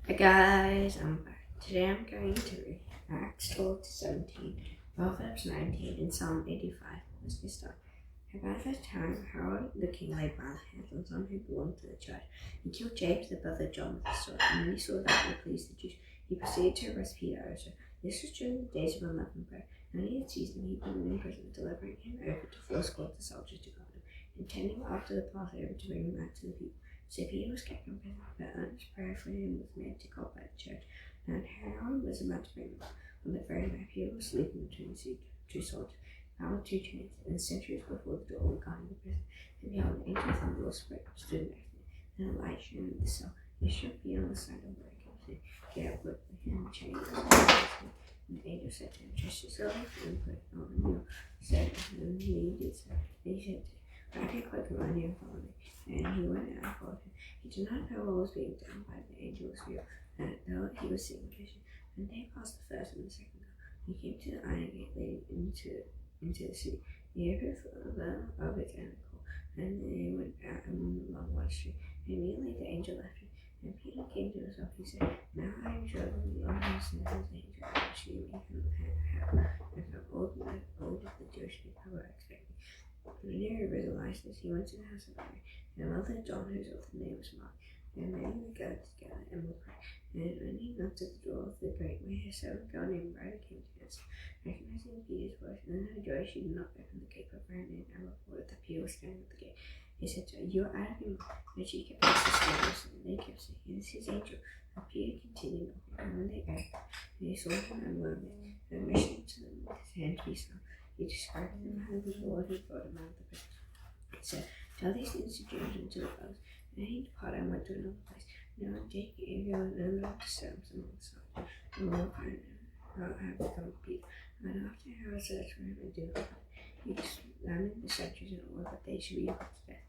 Hi guys, I'm back. Today I'm going to read Acts 12 to 17, Proverbs 19, and Psalm 85. Let's get started. About that time, Herod the king laid by the hands on some who belonged to the church. He killed James, the brother of John, with a sword, and when he saw that it pleased the Jews, he proceeded to arrest Peter also. This was during the days of unleavened bread. When he had seized him, he put him in prison, delivering him over to 4 squads of soldiers to guard him, intending after the Passover to bring him back to the people. So Peter was kept in prison, but earnest prayer for him was made to God by the church. And Herod was about to bring him up. On the very night, Peter was sleeping between two soldiers, bound with 2 chains, and sentries before the door were guarding the prison. And behold, an angel from the Lord stood next to him, and a light shone in the cell. He struck Peter on the side of the leg, saying, "Get up quickly." And the chains were fastened. And the angel said to him, "Dress yourself and put on your saddle." And he did so. And he said to him, "Wrap your cloak around you and follow me." And he went out and followed him. He did not know what was being done by the angel's view, and though he was seeing a vision. And they passed the first and the second guard. He came to the iron gate leading into the city. He opened of its angle, and they went out along one street. And immediately the angel left him. And Peter came to himself. He said, "Now I am sure that the Lord has sent his angel to rescue me from all of the Jewish people were expecting." When he realized this, he went to the house of Mary, and mother John, whose other name was Mark. And many were gathered together and were praying. And when he knocked at the door of the great way, a servant girl named Rhoda came to answer. Recognizing Peter's voice, and in her joy she did not open the gate, but ran in and reported that Peter was standing at the gate. He said to her, "You are out of your mind." And she kept persisting, and they kept saying, "It is his angel." But Peter continued knocking, and when they opened, and he saw him and murmured, and motioning to them with his hand to be silent, he described to them how the Lord had brought him out of the prison. He said, "Tell these things to James and to the brothers." And he departed and went to another place. Now take Israel and another disturbance among the soldiers. The Lord found out how become Peter. And after Herod searched for him and did not find him, he examined the sentries in order that they should be put to death.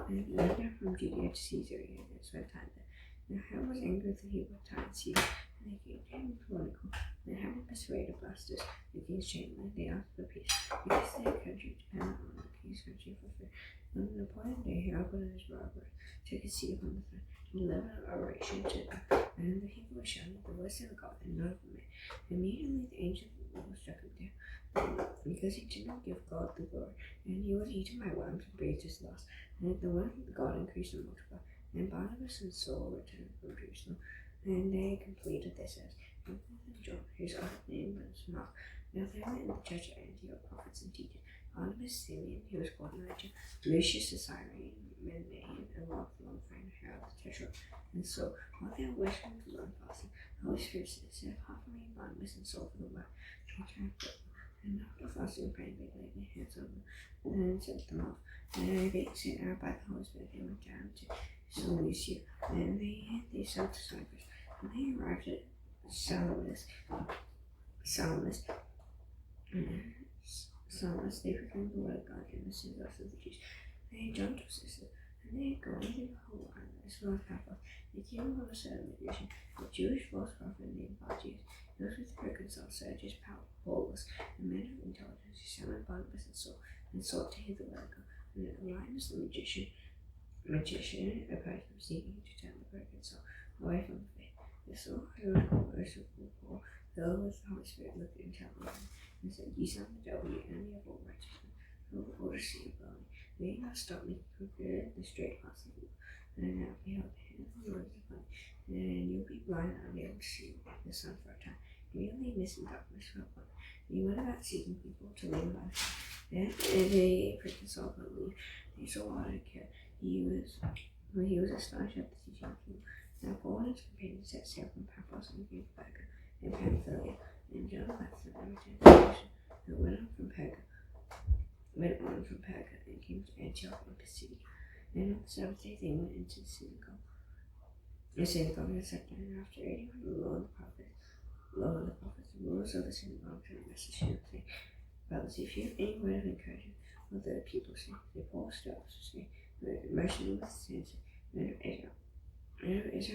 And he went down from Judea to Caesarea and spent time there. Now Herod was angry with the people of Tyre and Sidon, and they came to him with Chronicle. And having persuaded Blastus, the king's chamberlain, they asked for peace, because their country depended on the king's country for food. On an appointed day, Herod put on his robe, took his seat upon the throne, and delivered an oration to them. And the people were shouting the voice of God and not of man. Immediately the angel of the Lord struck him down, because he did not give God the glory, and he was eaten by worms and breathed his last. And the word of God increased and multiplied. And Barnabas and Saul returned from Jerusalem, and they completed their service. And John, whose other name was Mark. Now there were in the church at Antioch prophets and teachers: Barnabas, Simeon, who was called Niger, Lucius the Cyrene, Manaen, and Mark the long friend, Herod the Tetrarch. And so, while they were worshiping the Lord and fasting, the Holy Spirit said, "Set apart for me Barnabas and Saul for the work which I have put them." And after fasting and praying, they laid their hands on them and sent them off. And they sent out by the Holy Spirit, they went down to Seleucia, and they sailed to Cyprus. And they arrived at Salamis, they proclaimed the word of God in the synagogues of the Jews. They had jumped to sister, and they had gone through the whole island as well as Papa. They came upon a certain magician, a Jewish false prophet named Bartius. He was with the proconsul Sergius Paulus, a man of intelligence, who summoned Barnabas and Saul, and sought to hear the word of God. And Linus the magician opposed them, seeking to turn the proconsul away from the faith. The Saul, who was called Paul, filled with the Holy Spirit, looked intently at him, and said, "You son of the devil, you enemy of all righteousness, who will receive glory? Will you not stop me from good the straight paths of you? And now behold, the hand of the Lord is upon you, and you'll be blind and unable to see the sun for a time." Immediately mist and darkness fell upon him. And he went about seeking people to lead him by the hand. Then they proconsul believed. They saw what had occurred. He was astonished at the teaching of the Lord. Now Paul and his companions set sail from Paphos and came to Perga and Pamphylia, and John left them and returned to Jerusalem, and went on from Perga and came to Antioch in Pisidia. And on the Sabbath day they went into the synagogue. The synagogue and sat down, and after reading from the law and the prophets, the rulers of the synagogue sent a message to them, saying, "Brothers, if you have any word of encouragement, what the people say." They Paul stood up to say, motioning with his hands, "Men of Israel,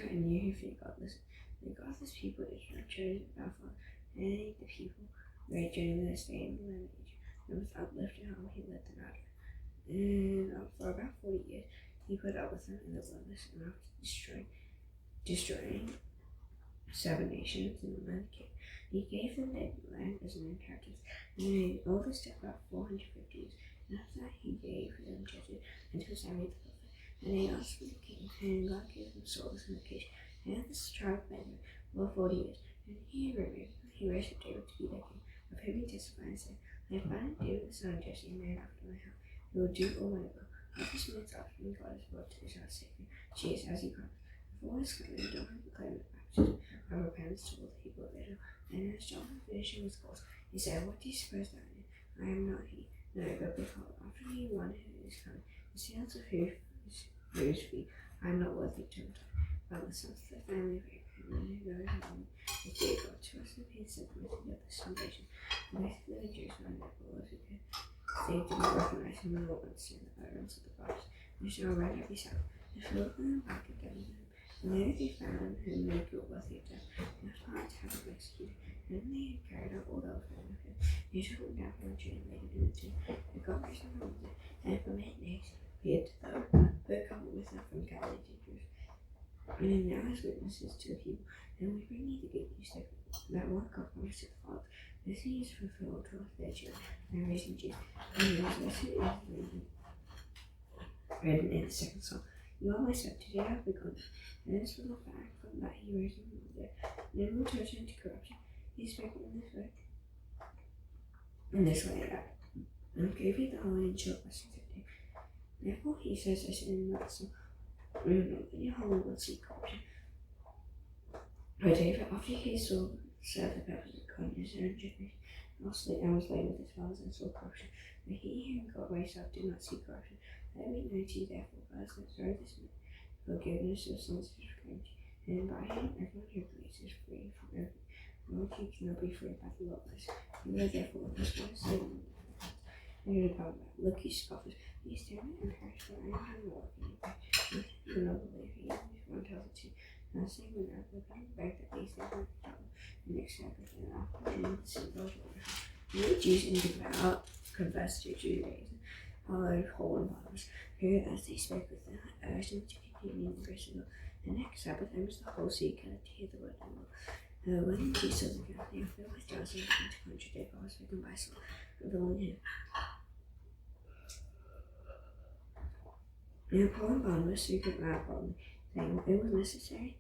and you who fear God, listen. The God of this people Israel chose our father, and the people read during their stay in the land of Egypt, and with uplifted arm he led them out of it. And for about 40 years he put up with them in the wilderness, and after destroying 7 nations in the land came. He gave them their land as an inheritance, and they made all this stuff about 450 years. And after that, he gave them judges until Samuel the prophet. And they asked for the king, and God gave them Saul and Achish. And had this child Benjamin for 40 years. And he raised up David to be their king, of whom he testified and said, I have found David the son of Jesse, a man after my heart, who will do all my will. Of this man's offspring God has brought to Israel's Savior, Jesus, as he promised. Before his coming, John proclaimed the baptism of repentance to all the people of Israel. And as John was finishing his course, he said, What do you suppose that I am? I am not he. No, but behold, after me one who is coming, the sandals of whose feet I am not worthy to untie. But the sons of the family of Abraham, who goes on the fear of God, to us the peace of the message of the salvation. And they live in Jerusalem, and therefore those who they did not recognize him and will understand the utterance of the gods. They shall run every sound, and fill them back again with him. And there they found whom they thought worthy of death, and left hard to have him executed. And when they had carried out all that was written of him, they took him down from the tree and laid him in the tomb. And God raised him from the dead, and for many days appeared to those who had come with him from Galilee to Jerusalem. And then now as witnesses to the people, and we bring you the good news that what God promised to the fathers, this he is fulfilled to us their children, and raising Jesus. And he was listed written in the second psalm. You are my son, today I have begun. And as for the fact from that he raised him from the dead, never will turn into corruption. He spake in this way that, and gave you the holy and sure blessings of day. Therefore he says this in that psalm, remember that your holy will see corruption. But David, after he saw the purpose of kindness and generation, and was laid with his fathers and saw corruption. But he whom God raised up did not see corruption. Let me know to you therefore, brothers, that through this man, forgiveness of sins is forgiven, and by him everyone who believes is free from every wrong. You cannot be free by the lawless. You are therefore this one Satan, and you about that. Look, you scoffers, you stand and perish, for I am the Lord, and you do not believe he is one tells it to you. Now saying when I look back that these things are trouble, and accept it, and after the sin goes over. And the Jews and devout confess to Judaism, followed whole and bottoms, who as they spoke with them, urged them to continue in the grace of God. The next Sabbath, there was the whole city gathered to hear the word of the Lord. When the Jews saw the ground, they were filled with jealousy and began to contradict what was spoken by Saul, revealing him. And Paul and Barnabas spoke loud boldly, saying, it was necessary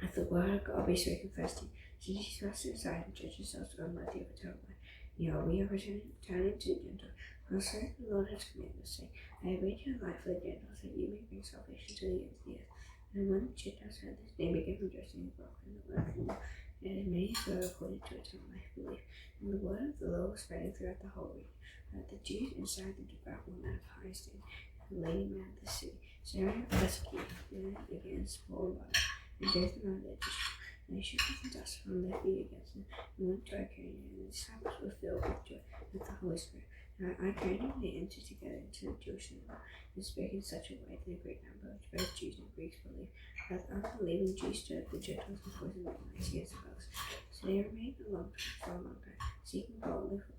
that the word of God be spoken first to you. So you thrust it aside and judge yourselves unworthy of eternal life. We are returning to the Gentiles. For so the Lord has commanded us, saying, I have made you a light for the Gentiles, that you may bring salvation to the ends of the earth. And when the Gentiles heard this, they began rejoicing and welcoming the word of the Lord. And as many as were according to eternal life believed. And the word of the Lord was spreading throughout the whole region. The Jews inside the devout women of high esteem, and the lady man of the city, Sarah persecuted against Paul and Barnabas, and drove them out of their district. And they shook off the dust from their feet against them, and went to Iconium, and the disciples were filled with joy with the Holy Spirit. And at Iconium they entered together into the Jewish synagogue, and spake in such a way that a great number of both Jews and Greeks believed. But the unbelieving Jews stirred the Gentiles and poisoned their minds against the brothers. So they remained for a long time, seeking boldly for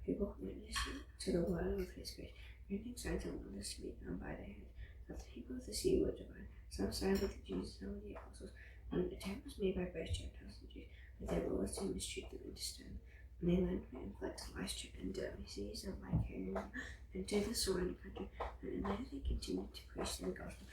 people who bore witness to the word of his grace, granting signs and wonders to be done by their hands. But the people of the sea were divided, some sided with the Jews and some with the apostles. And an attempt was made by both Gentiles and Jews, but their will was to mistreat them and to stone them. And they landed and fled to Lystra and Derbe, cities of Iconium, and to the surrounding country. And there they continued to preach the gospel.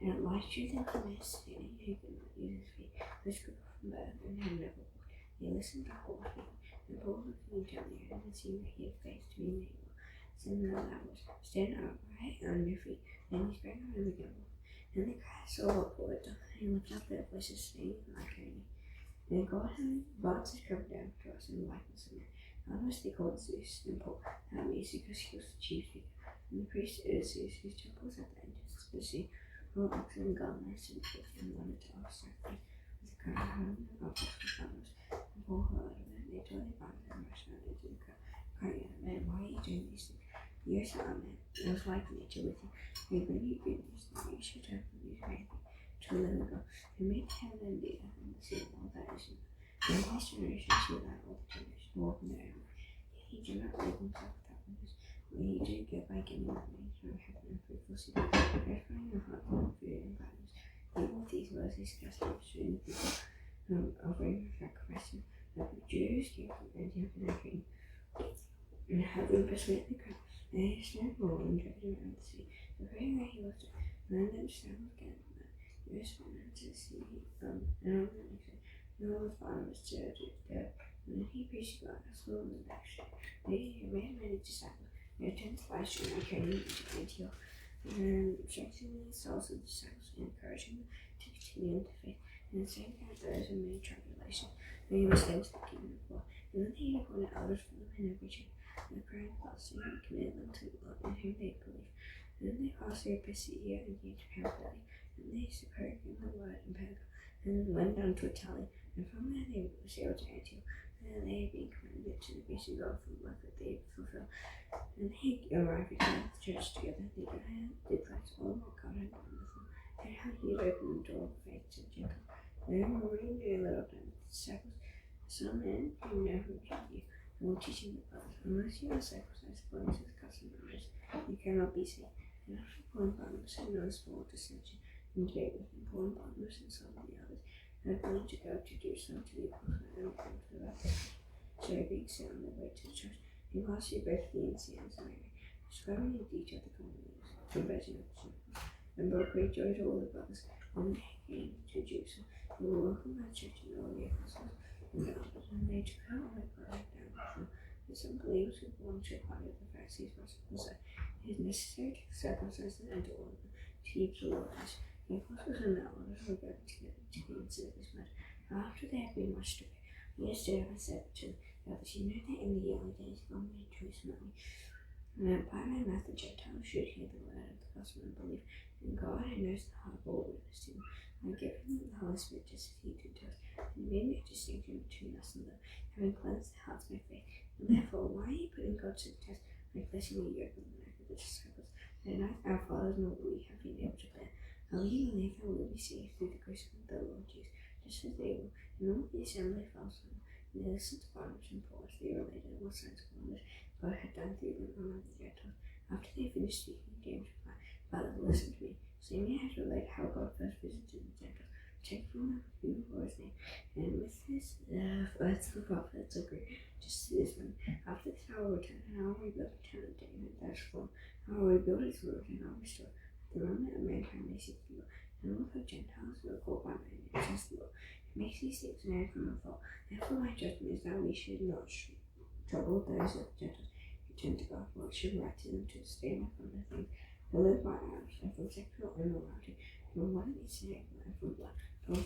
And at Lystra they commenced any who could not use his feet, which grew from birth and had never walked. They listened to Paul speaking, and Paul looking intently at him and seeing that he had faith to be made well, said in a loud voice, stand upright on your feet. Then he sprang up and began walking. And the crowd saw what Paul had done, and lifted up their voices, saying in Iconium, and God had brought his come down to us in the likeness of man. Others they called Zeus and Paul, Hermes, because he was the chief speaker. And the priest Zeus, whose temple was at the entrance to the sea, brought oxen and garments and fish, and wanted to offer sacrifice with a crown of flowers. And Paul heard of it, and they totally bound and rushed out into the crowd, crying out, man, why are you doing these things? You are not man, it was like nature with you. We bring you good news, that you should turn from these very things to a living God, who made heaven and the earth and the sea and all that is in them. And in his generation see that all the generations walk in their own way. Yet he did not leave himself without witness, but he did good by giving them rain from heaven and fruitful seed, edifying the hearts and food and gladness. Even with these words he scarcely restrained the people, offering sacrifices that the Jews gave from Antioch and Iconium, and having persuaded the crowd, they stand forward and dragged him out of the sea. The very way he was to land themselves again, but he was found to the sea, and on the next day, no father was dead. And then he preached God as well in the next day. They made many disciples. They returned to Lystra and Iconium to Antioch, and strengthening the souls of the disciples and encouraging them to continue in the faith. And the same time, those in many tribulations, many must enter the kingdom of God. And then he appointed others from them in every church, and praying fasting, and committed them to the Lord in whom they believed. And then they passed through Pisidia and came to Pamphylia, and they spoke in the word in Perga, and then went down to Italy, and from there they sailed to Antioch. And they had been commended to the grace of God for the work that they fulfilled. And they arrived at the church together. They declared all what God had done with them, and how he had opened the door of faith to the Gentiles. And moving a little time with the disciples, some men who never rejected you, and were teaching the brothers, unless you are circumcised according to the custom of Moses, you cannot be saved. And after Paul and Barnabas had noticeable dissension in debate with him, Paul and Barnabas and some of the others had agreed to go to Jerusalem to the apostles and come to the baptism. So being sent on their way to the church, they passed through both the and Samaria, describing in detail the conversion of the disciples. And brought great joy to all the brothers when they came to Jerusalem. They were welcomed by the church and all the apostles and the elders, and they took out all their pride down with them. And some believers who belonged to a party of the Pharisees said, it is necessary to circumcise them and to order them to keep the laws. The apostles and the elders were gathered together to consider this matter. After they had been washed away, we stood up and said to the others, you know that in the early days God made choice among you, and that by my mouth the Gentiles should hear the word of the gospel and believe in God, who knows the heart of all witness to them. I gave them the Holy Spirit just as he did to us, and made no distinction between us and them, having cleansed their hearts by faith. And therefore, why are you putting God to the test by placing the yoke on the neck of the disciples that neither our fathers nor we have been able to bear? Now we believe that we will be saved through the grace of the Lord Jesus, just as they will. And all the assembly fell silent, and they listened to Barnabas and Paul as they related what signs and wonders God had done through them among the Gentiles. After they finished speaking, James replied, Father, listen to me. Simeon has related how God first visited the Gentiles, take from them who bore his name, and with this words the prophets agree, just as this one. After this I will return, and I will rebuild the town of David that is fallen. I will rebuild its ruins, and I will restore the remnant of mankind may seek the Lord, and all the Gentiles who are called by my name trust the Lord. It makes these things known from afar. Therefore my judgment is that we should not trouble those of the Gentiles who turn to God, but should write to them to abstain from the things that live by arms, and from sexual immorality, from what is said, and from blood, from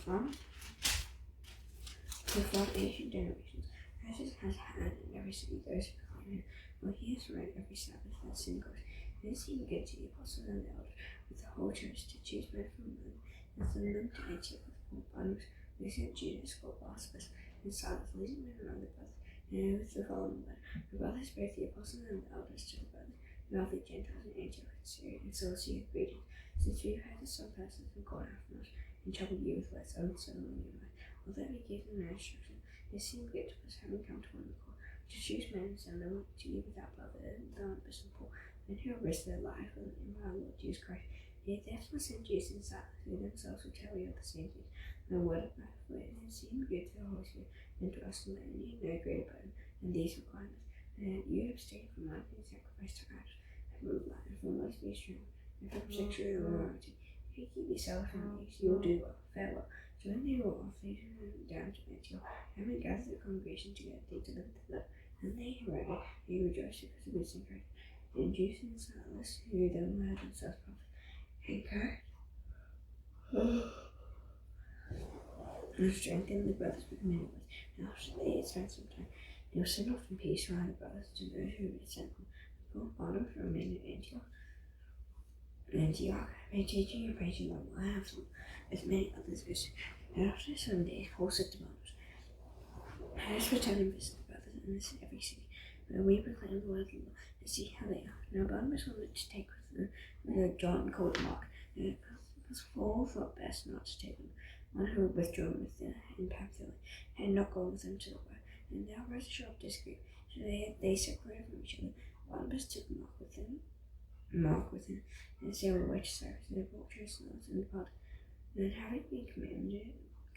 ancient generations. Moses has had in every city those who proclaim him, while he has read every Sabbath in the synagogues. Then he began to the apostles and the elders with the whole church to choose men from them, and send them to Antioch with Paul, Barnabas, they sent Judas called Barsabbas, and Silas, leading men among the brothers. And with the following letter, the brothers, both the apostles and the elders, to the brothers, and all the Gentiles in Antioch and Syria and Cilicia, greetings. Since we have heard that some persons have gone out from us and troubled you with words unsettling your mind, although we gave them no instruction, it seemed good to us, having come to one accord, to choose men and send them to you without brother, Barnabas and Paul, and who have risked their life in our Lord Jesus Christ. They therefore sent Judas and Silas, who themselves will tell you of the same things, and a word of mouth, for it seemed good to the Holy Spirit and to us to lay on you no greater burden than these requirements, and you abstain from unclean sacrifice to idols, and from blood, and from lesbian strong, and from sexual immorality. If you keep yourself from these, you will do well. Farewell. So when they were off, they went down to Antioch, having gathered the congregation together, they delivered the letter, and they read it, they rejoiced because of its encouragement. And Judas and Silas, who then heard themselves prophets, encouraged and strengthened the brothers with many words. And after they had spent some time, they were sent off in peace from the brothers to those who had sent them. Paul Barnabas remained at Antioch, made teaching and preaching the Bible, as many others visited. And after some days, Paul said to Barnabas, let us return and visit the brothers in every city, where we proclaim the word of the Lord, and see how they are. Now Barnabas wanted to take with them John called Mark, and Paul thought best not to take them. One who had withdrawn with them in Pamphylia had not gone with them to the word, and now rose a sharp dispute. So they separated from each other. Barnabas took Mark with him, and sailed away to Cyprus, and they brought Tristan and departed. And having been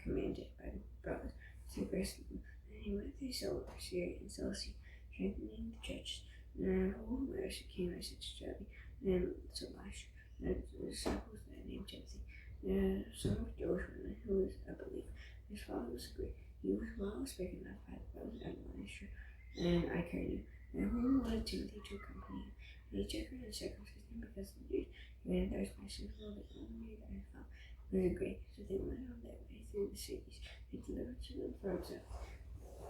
commanded by the brothers through grace alone. And he went through Syria and Cilicia, strengthening the church. And all those who came as Joey and Elisha, and the disciples there named Timothy, the son of Joshua, who was a believer. His father was Greek. He was well spoken of by the brothers and Elisha and Iconium. And who wanted Timothy to accompany him. And he took him and circumcised him because the Jews who were in those places were the only that he found was a Greek. So they went on their way through the cities. They delivered to them Proverbs of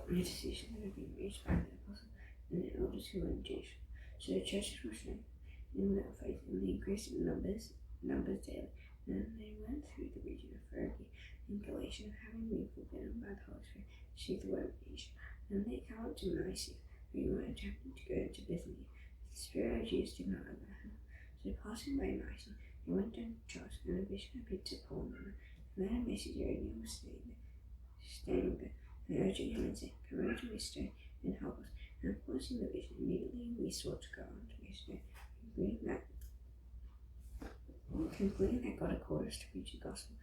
the decision that had been reached by the apostles and the elders who were in Jewish. So the churches were strengthened in their faith, and they increased in numbers daily. And they went through the region of Phrygia and Galatia, having been forbidden by the Holy Spirit to speak the word of Asia. And they came up to Mysia, where they were attempting to go to Bithynia. The Spirit of Jesus did not allow him. So passing by Mysia, they went down to Troas, and the bishop appeared to Paul and then a Macedonian was staying there, and urging him and saying, "Come over to Macedonia and help us." And forcing the vision, immediately we sought to go on to Macedonia, concluding that God had called us to preach the gospel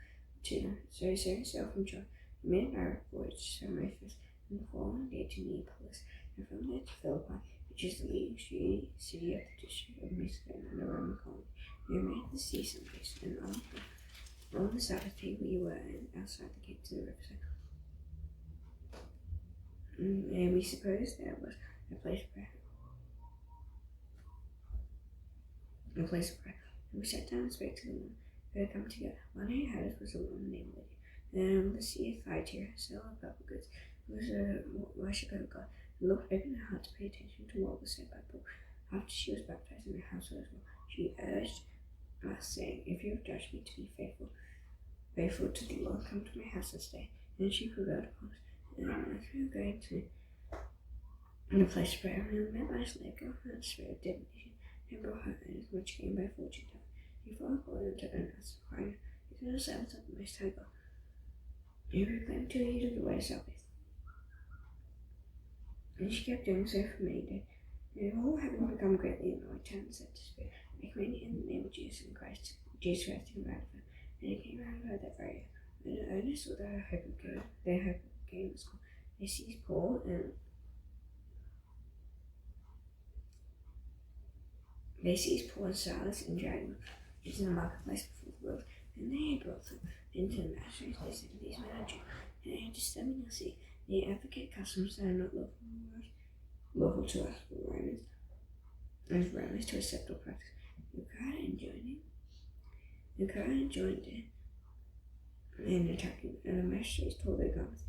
to them. So he set himself from Troy, and made a direct voyage to Samothrace, and the following day to Neapolis, and from there to Philippi, which is the leading city of the district of Macedonia and a Roman colony. We remained at the sea some days, and on the Sabbath day we were outside the gate to the riverside. And we supposed there was a place of prayer. And we sat down and spoke to the women who had come together. One who had us was a woman named Lydia, the sea of Thyatira, seller of purple goods, who was a worshipper of God. The Lord opened her heart to pay attention to what was said by Paul. After she was baptized in her household as well, she urged us, saying, "If you have judged me to be faithful to the Lord, come to my house and stay." And she prevailed upon us. And as we were going to the place of prayer, we were met by a slave girl who had a spirit of divination, and brought her owners, which came by fortune telling. He followed Paul into her house, crying, "These are the servants of the Most High God, who proclaim to you the way of salvation." And she kept doing so for many days. And all having become greatly annoyed, turned and said to Spirit, "Make many in the name of Jesus Christ came out of her." And it came out of her that very hour. When the owners saw their hope of gain was gone, they seized Paul and Silas and dragged them into the marketplace before the world. And they brought them into the magistrates. They said, "These men are Jews, and they are disturbing your sea. They advocate customs that are not lawful to us, but Romans to accept or practice." The crowd joined in attacking, and the magistrates tore their garments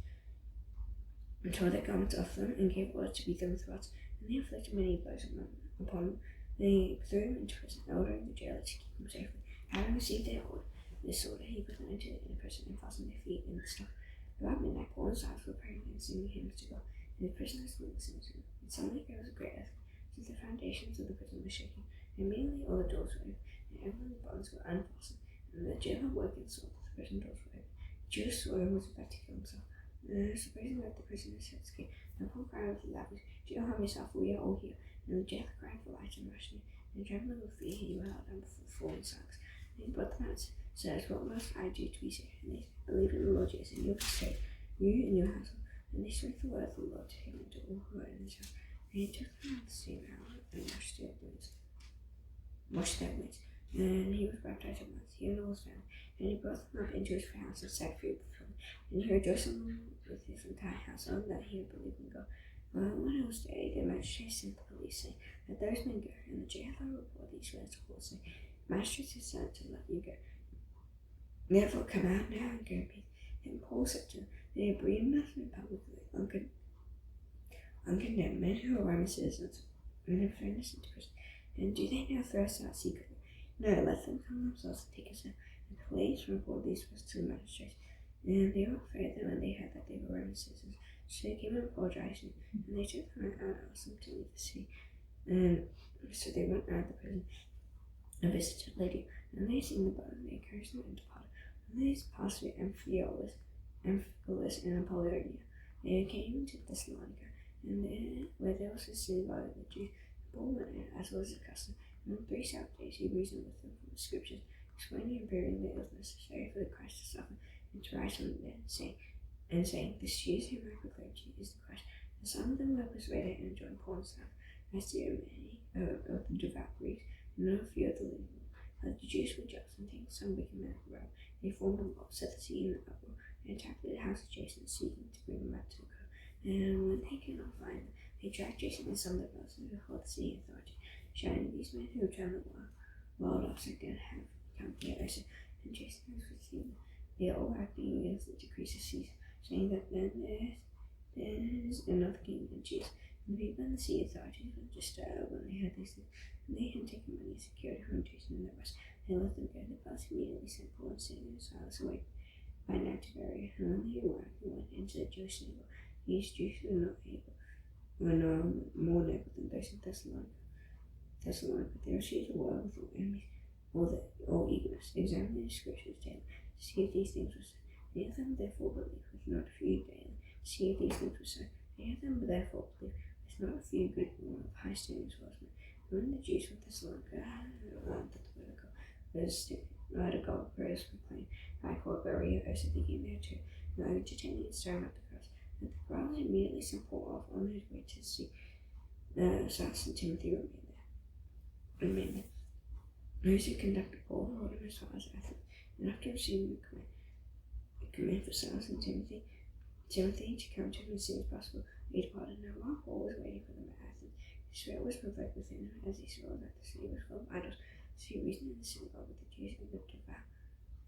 off them, and gave orders to beat them with rods. And they inflicted many blows upon them. They threw him into prison, ordering the jailer to keep him safely. Having received this order, he put them into prison and fastened their feet in the stocks. About midnight, Paul and Silas were praying and singing hymns to God, and the prisoners were listening to them. And suddenly there was a great earthquake, since the foundations of the prison were shaking. And immediately all the doors were opened, and everyone's bonds were unfastened. And the jailer woke and saw that the prison doors were open. The Jew saw him was about to kill himself. Supposing that the prisoners had escaped, and Paul cried with a loud voice, "Do you harm yourself? We are all here." And the jailer cried for light and rushed in, and trembling with fear, he went out down before fallen Silas. And he brought them out, "Sirs, what must I do to be saved?" And they said, "Believe in the Lord Jesus, and you will be saved, you and your household." And they spoke the word of the Lord to him and to all who were in his house. And he took them at the same hour and washed their wounds. And he was baptized at once, he and all his family. And he brought them up into his house and set food before them. And he rejoiced with his entire household that he had believed in God. When it was day, the magistrates sent the police, saying, "Let those men go." And the jailer reported these words to Paul, saying, "Magistrates have sent to let you go. Therefore come out now and go in peace." And Paul said to them, "They have breathed nothing publicly, uncondemned men who are Roman citizens, and have thrown us into prison. And do they now throw us out secretly? No, let them come themselves and take us out." And the police reported these words to the magistrates. And they were afraid of them when they heard that they were Roman citizens. So they came and apologized, and they took them out and asked them to leave the city. And so they went out of the prison and visited Lydia. And they seen the body, and they encouraged them and departed. And they passed through Amphipolis and Apollonia. They came to Thessalonica, and where there was a synagogue of the Jews. Paul went in, as was his custom, and in 3 Sabbath days he reasoned with them from the Scriptures, explaining and proving that it was necessary for the Christ to suffer and to rise from the dead, saying, "This Jesus whom I proclaim to you is the Christ." And some of them were persuaded and joined Paul and Silas, as did many of the devout Greeks, and not a few of the living ones. But the Jews were jealous and thinking some wicked men of Rome. They formed a mob, set the city in an uproar, and attacked the house of Jason, seeking to bring him back to the coast. And when they could not find them, they dragged Jason and some of the relatives before the city authority, shouting, "These men who have turned the world upside down have come here." And Jason has received them. They are all acting against the decrees of Caesar, saying that then there's another king than Jesus. And the people in the city authorities were disturbed when they heard these things, and they had taken money and security from Jason and the rest. They let them go. The boss immediately sent Paul and Silas away by night to bury. And when they arrived, they went into the Jewish synagogue. These Jews were more noble than those in Thessalonica. They received the word with all enemies, all eagerness, examining the scriptures daily to see if these things were so. Many of them therefore believed, with not a few daily, to see if these things were so. Many of them therefore believed, with not a few good men of high standing as well as men. When the Jews from Thessalonica learned that the word of God was proclaimed by Proverb, also began there too, and entertaining and stirring up the crowds. And the crowds immediately sent Paul off on his way to see Silas and Timothy remain there. Those who conducted Paul brought him as far as Athens, and after receiving the command for Silas and Timothy to come to him as soon as possible, they departed. Now while Paul was waiting for them at Athens, his spirit was provoked within him as he saw that the city was full of idols. So he reasoned in the synagogue with the Jews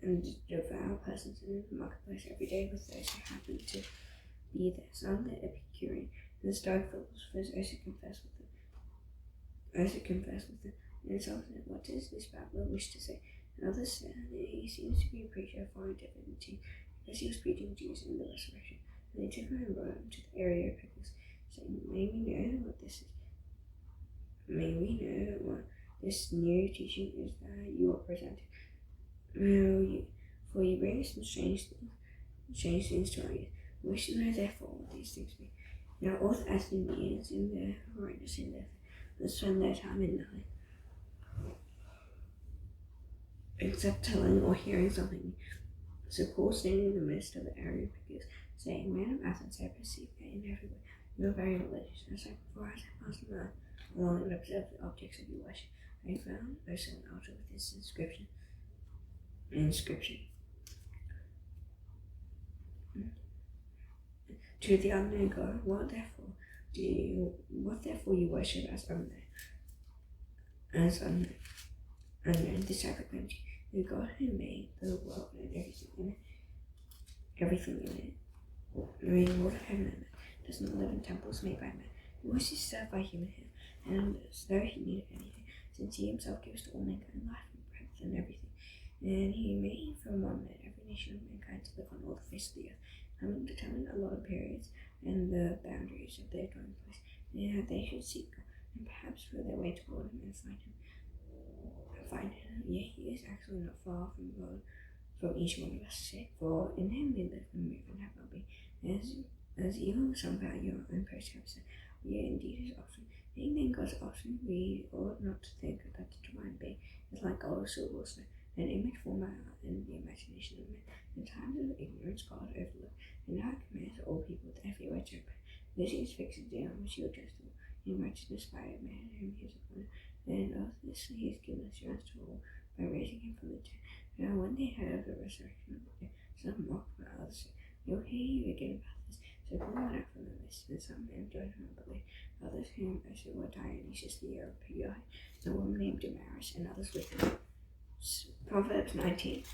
and the devout persons in the marketplace every day with those who happened to be there. Some the Epicurean and the Stoic philosophers also confessed with them. And insulted, "What does this babbler wish to say?" And others said that he seems to be a preacher of foreign divinity, because he was preaching Jesus in the resurrection. And they took him and brought him to the Areopagus, saying, May we know what this new teaching is that you are presenting. For you bring some strange things to our ears. We wish to know therefore what these things mean. Now all the Athenians in their horrendous in their that spend their time in nothing, except telling or hearing something new. So Paul, standing in the midst of the Areopagus, saying, "Men of Athens, I perceive that in every way you are very religious. And so before as I passed along and observed the objects of your worship, I found also an altar with this inscription. To the unknown God, what therefore you worship as unknown, this I proclaim to you, the God who made the world and everything in it, the Lord of heaven and earth, does not live in temples made by men. He was served by human hands, and as though he needed anything, since he himself gives to all mankind life and breath and everything. And he made from one man every nation of mankind to live on all the face of the earth, having determined allotted periods and the boundaries of their dwelling place, they should seek God, and perhaps feel their way toward him and find him. Yet he is actually not far from each one of us, for in him we live and move and have our being. As you some value our own post have said, we are indeed his offspring. Being then God's offspring, we ought not to think that the divine being is like gold or silver or stone, an image formed in the imagination of men. In times of ignorance, God overlooked, and now commands all people to everywhere to repent. This he has fixed a day on which he will judge them in righteousness by a man whom he has appointed. And of this he has given assurance to all by raising him from the dead. Now when they heard of the resurrection of the dead, some mocked, but others said, "We will hear you again about this." So Paul went out from the midst, and some men joined him and believed. Others whom also were Dionysius the Areopagite, and a woman named Damaris, and others with him. Proverbs 19.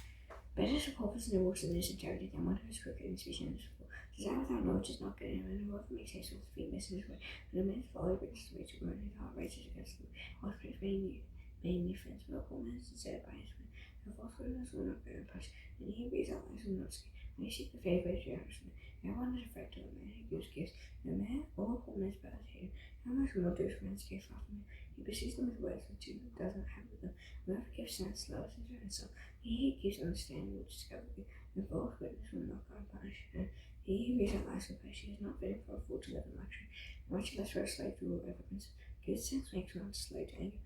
Better to call for nobles in his integrity than one who is crooked in speech and is fool. Desire without knowledge is not good, and whoever makes haste with his feet misses his way. But a man's folly brings his way to ruin, and his heart races against him. Falsehood made new friends, but a poor man is sincere by his friend. And falsehood will not bear reproach, and he who breathes out lies will not escape. When you seek the favor of your husband, everyone is afraid of a man who gives gifts, and a man or a poor man's better to him. How much more do his friends give far from him? He pursues them with words which he does not have with them. Whoever gives sense loves his own soul. He who gives understanding will discover good, and false witness will not go unpunished. And he who reads out lies will perish. He is not fitting for a fool to live in luxury, much less for a slave to rule over princes. Good sense makes one slow to anger,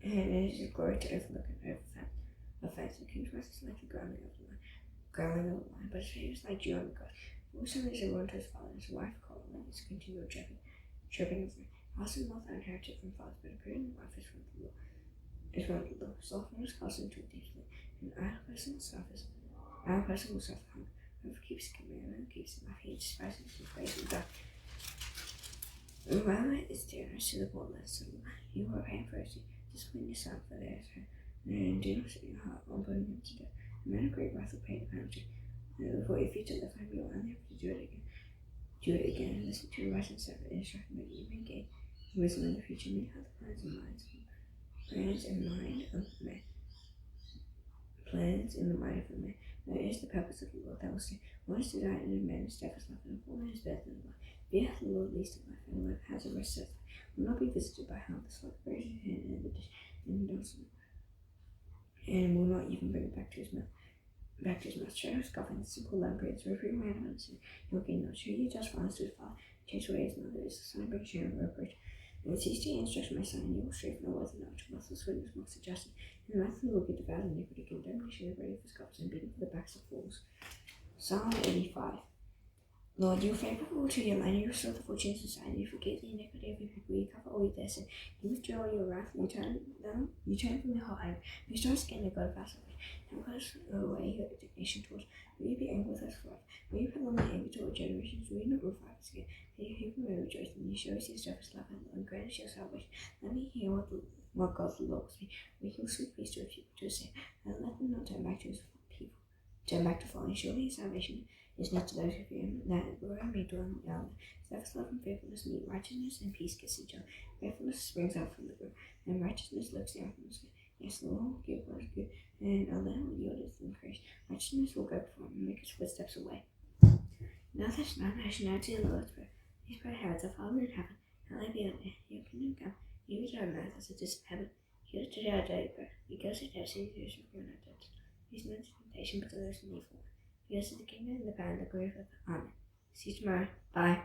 and it is a glory to overlook an offense. And king's wrath is like the grounding of the line. growling over the line, but his face was like dew on the grass. Wilson is a run to his father, and his wife called him, and his continual chirping of rain. Austin both inherited from fathers, but apparently wife is from the Lord. Slothfulness caused him to deep sleep, and an idle person will suffer hunger. Whoever keeps his commandment keeps him life. He despises his praise and God. The rabbit is generous to the poor, less to the light. You are paying first. Discipline your son for their turn, and do not set your heart on putting him to death. A man of great wrath will pay the penalty. For if you to live him, you will only have to do it again. Do it again and listen to the right and separate instruction that you may gain wisdom in the future. May have the plans in mind of man. Plans in the mind of a man. That is the purpose of the Lord that will say, one is desired in a man, his death is love, and a poor man is better than life. Be hath the Lord least in life, and life has a rest set. Will not be visited by how the slug buries his hand in the dish, and will not even bring it back to his mouth. Shadows scoffing the simple lampreys, every man of understanding. He will gain no share. He just violence to his father, chase away his mother, is the son of bring share and reproach. And it cease to instruction, my son, and you will stray from the words of knowledge. Worthless witness must suggest it. And the mouth of the Lord be devoured in iniquity, condemnation is ready for scoffers, and beating for the backs of fools. Psalm 85. Lord, you are favorable to your land, you restore the fortunes of society, you forgive the iniquity of your people, you cover all their sin, you withdraw your wrath, you turn from your hot anger, you restore us again, the God of our salvation, and put us away your indignation towards us. Will you be angry with us forever? Will you prolong the anger to all generations? Will you not revive us again? That your people may rejoice, and you show us your steadfast love and grant us your salvation. Let me hear what God the Lord will speak. Will you sweet peace to a people to say, and let them not turn back to his people. Turn back to falling. Surely his salvation is not to those who fear him, that glory may dwell in the island. Steadfast love and faithfulness meet righteousness, and peace kiss each other. Faithfulness springs out from the ground, and righteousness looks down from the sky. Yes, the Lord will give what is good, and a land will yield its increase. Righteousness will go before him and make his footsteps away. Now there's no nationality in the Lord's prayer. His prayer hearts are Father in heaven, hallowed be on earth, your kingdom come, your will on earth as it is in heaven. Give us today our daily bread. Because it has seized us from our debts. Lead us not into temptation, but deliver us from evil. Because of the kingdom, and the power, and the glory forever. Amen. See you tomorrow. Bye.